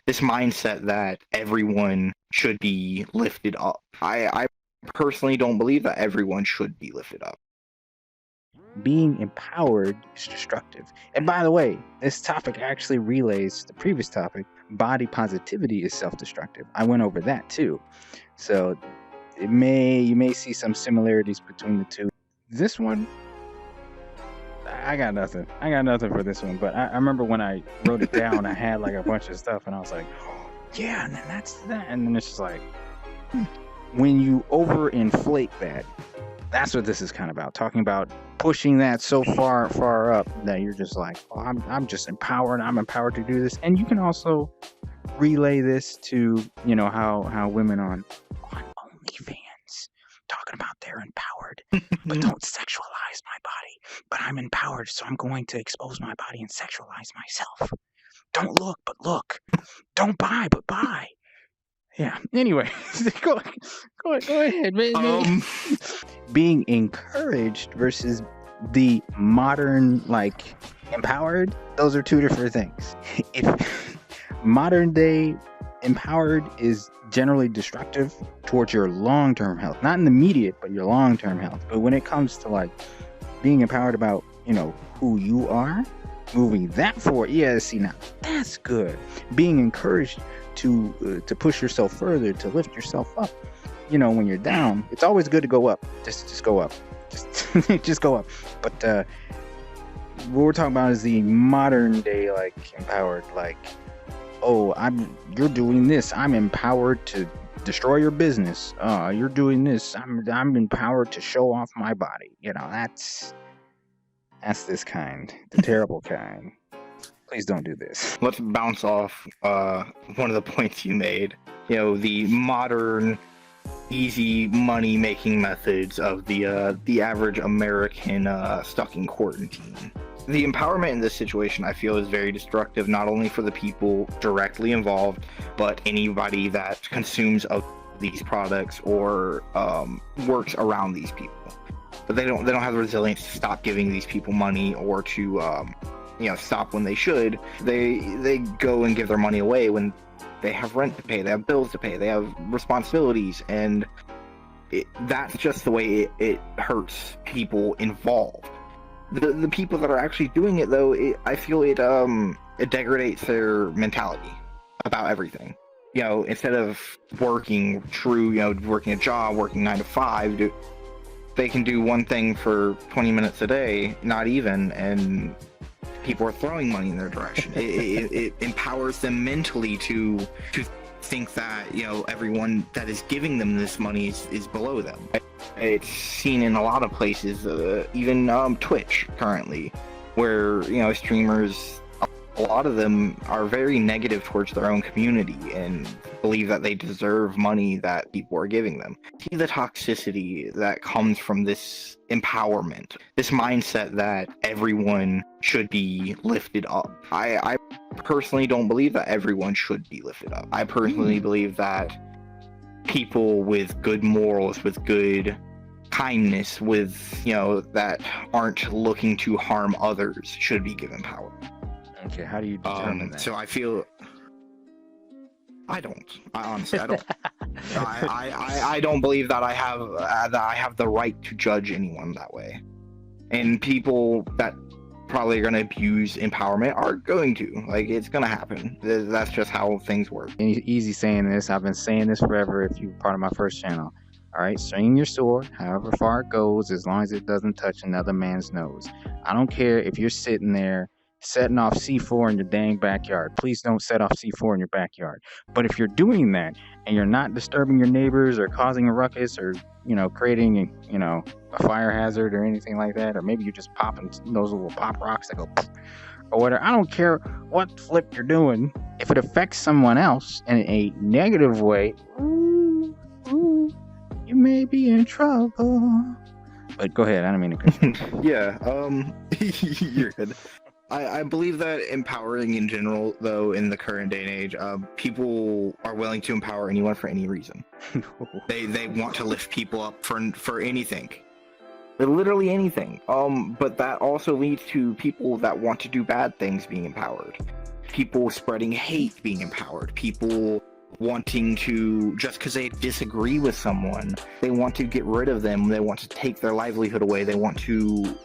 this mindset that everyone should be lifted up. I personally don't believe that everyone should be lifted up. Being empowered is destructive. And by the way, this topic actually relays to the previous topic. Body positivity is self-destructive. I went over that too. So you may see some similarities between the two. This one, I got nothing. I got nothing for this one. But I remember when I wrote it down, I had like a bunch of stuff, and I was like, oh, yeah, and then that's that. And then it's just like, when you overinflate that, that's what this is kind of about. Talking about pushing that so far up that you're just like, oh, I'm just empowered. I'm empowered to do this. And you can also relay this to, you know, how women on OnlyFans talking about they're empowered, but don't sexualize my body. But I'm empowered, so I'm going to expose my body and sexualize myself. Don't look, but look. Don't buy, but buy. Yeah. Anyway, go ahead, man. Being encouraged versus the modern, like, empowered, those are two different things. If modern day empowered is generally destructive towards your long-term health, not in the immediate, but your long-term health. But when it comes to like being empowered about, you know, who you are, moving that forward, yeah, see, now that's good. Being encouraged to push yourself further, to lift yourself up. You know, when you're down, it's always good to go up. Just go up. Just go up. But what we're talking about is the modern day, like, empowered, like, oh, you're doing this. I'm empowered to destroy your business. You're doing this. I'm empowered to show off my body. You know, that's this kind, the terrible kind. Please don't do this. Let's bounce off one of the points you made. You know, the modern, easy money-making methods of the average American stuck in quarantine. The empowerment in this situation, I feel, is very destructive, not only for the people directly involved, but anybody that consumes of these products or works around these people. But they don't have the resilience to stop giving these people money or to stop when they should. They go and give their money away when they have rent to pay, they have bills to pay, they have responsibilities, and that's just the way it hurts people involved. The people that are actually doing it, though, I feel it degrades their mentality about everything. You know, instead of working working a job, working 9 to 5, they can do one thing for 20 minutes a day, not even, and people are throwing money in their direction. It empowers them mentally to think that, you know, everyone that is giving them this money is below them. It's seen in a lot of places, even Twitch currently, where, you know, streamers, a lot of them are very negative towards their own community and believe that they deserve money that people are giving them. See the toxicity that comes from this empowerment, this mindset that everyone should be lifted up. I personally don't believe that everyone should be lifted up. I personally believe that people with good morals, with good kindness, with, you know, that aren't looking to harm others should be given power. Okay, how do you determine that? So I feel I honestly don't. I don't believe that I have the right to judge anyone that way. And people that probably are going to abuse empowerment are going to. Like, it's going to happen. That's just how things work. Easy saying this. I've been saying this forever if you're part of my first channel. All right, swing your sword however far it goes, as long as it doesn't touch another man's nose. I don't care if you're sitting there setting off C.F.R in your dang backyard. Please don't set off C.F.R in your backyard. But if you're doing that and you're not disturbing your neighbors or causing a ruckus or, you know, creating, you know, a fire hazard or anything like that, or maybe you're just popping those little pop rocks that go or whatever, I don't care what flip you're doing. If it affects someone else in a negative way, you may be in trouble. But go ahead, I don't mean to continue. Yeah, you're good. I believe that empowering in general, though, in the current day and age, people are willing to empower anyone for any reason. They want to lift people up for anything. Literally anything. But that also leads to people that want to do bad things being empowered. people spreading hate being empowered, people wanting to, just because they disagree with someone, they want to get rid of them, they want to take their livelihood away, they want to,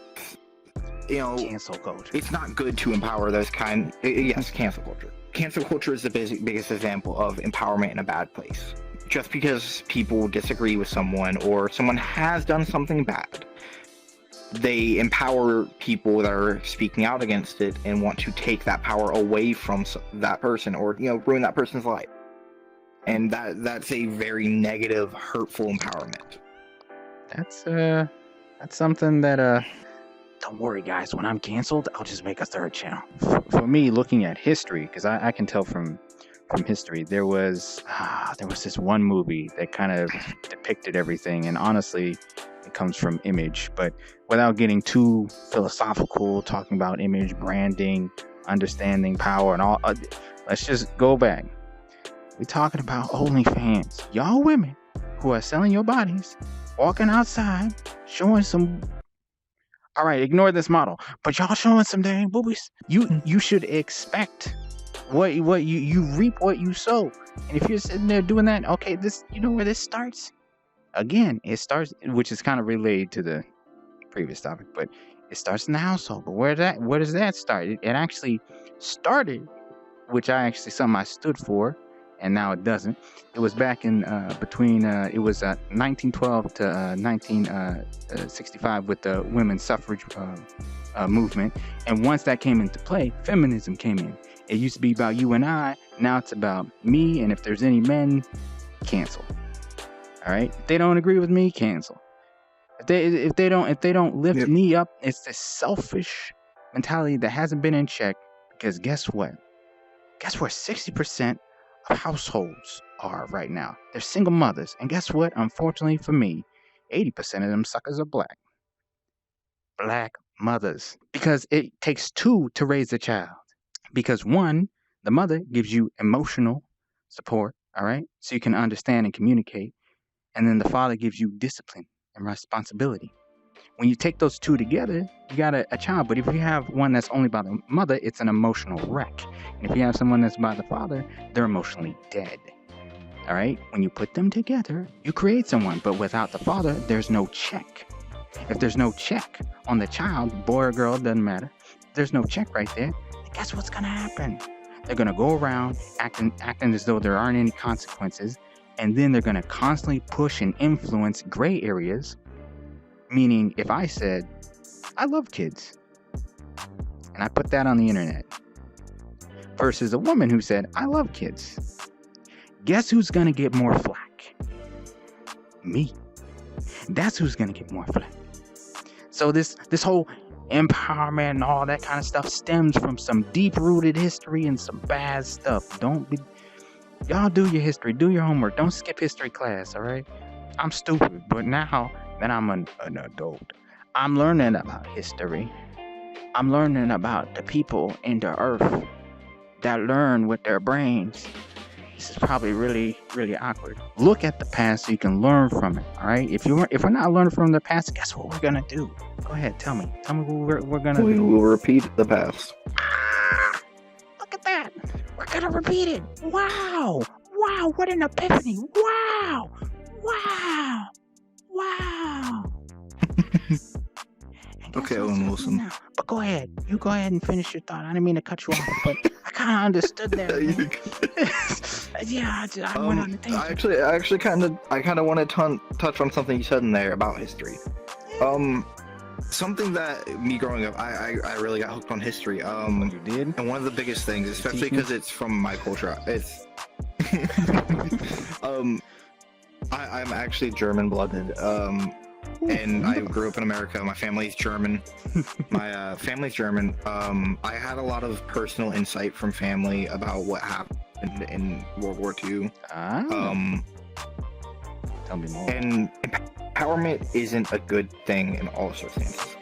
cancel culture. It's not good to empower those yes, cancel culture. Cancel culture is the biggest example of empowerment in a bad place. Just because people disagree with someone or someone has done something bad, they empower people that are speaking out against it and want to take that power away from that person, or ruin that person's life. And that's a very negative, hurtful empowerment. That's something that don't worry, guys. When I'm canceled, I'll just make a third channel. For me, looking at history, because I can tell from history, there was this one movie that kind of depicted everything, and honestly, it comes from Image. But without getting too philosophical, talking about image, branding, understanding power, and all, let's just go back. We're talking about OnlyFans. Y'all women who are selling your bodies, walking outside, showing some. All right, ignore this model, but y'all showing some dang boobies. You should expect what you reap what you sow. And if you're sitting there doing that, okay, this, where this starts. Again, it starts, which is kind of related to the previous topic, but it starts in the household. But where does that start? It actually started, which something I stood for, and now it doesn't. It was back in between 1912 to 1965 with the women's suffrage movement. And once that came into play, feminism came in. It used to be about you and I. Now it's about me, and if there's any men, cancel. All right. If they don't agree with me, cancel. If they don't lift me up, it's this selfish mentality that hasn't been in check. Because guess what? Guess where 60% of households are right now? They're single mothers. And guess what? Unfortunately for me, 80% of them suckers are black. Black mothers. Because it takes two to raise a child. Because one, the mother gives you emotional support, all right? So you can understand and communicate. And then the father gives you discipline and responsibility. When you take those two together, you got a child. But if you have one that's only by the mother, it's an emotional wreck. And if you have someone that's by the father, they're emotionally dead. All right? When you put them together, you create someone. But without the father, there's no check. If there's no check on the child, boy or girl, doesn't matter. There's no check right there. Guess what's going to happen? They're going to go around acting as though there aren't any consequences. And then they're going to constantly push and influence gray areas. Meaning, if I said, I love kids, and I put that on the internet, versus a woman who said, I love kids, guess who's going to get more flack? Me. That's who's going to get more flack. So this whole empowerment and all that kind of stuff stems from some deep-rooted history and some bad stuff. Y'all do your history, do your homework. Don't skip history class, all right? I'm stupid, but now that I'm an adult, I'm learning about history. I'm learning about the people in the earth that learn with their brains. This is probably really, really awkward. Look at the past so you can learn from it, all right? If we're not learning from the past, guess what we're gonna do? Go ahead, tell me what we're gonna do. We will repeat the past. Look at that. We're gonna repeat it. Wow, what an epiphany. Wow. Okay, Owen Wilson. But go ahead. You go ahead and finish your thought. I didn't mean to cut you off, but I kind of understood that. Yeah, I went on the tangent. I actually kind of want to touch on something you said in there about history. Something that me growing up, I really got hooked on history. You did? And one of the biggest things, especially because it's from my culture, it's I'm actually German-blooded. And I grew up in America. My family's German. I had a lot of personal insight from family about what happened in World War II. Tell me more. And empowerment isn't a good thing in all circumstances.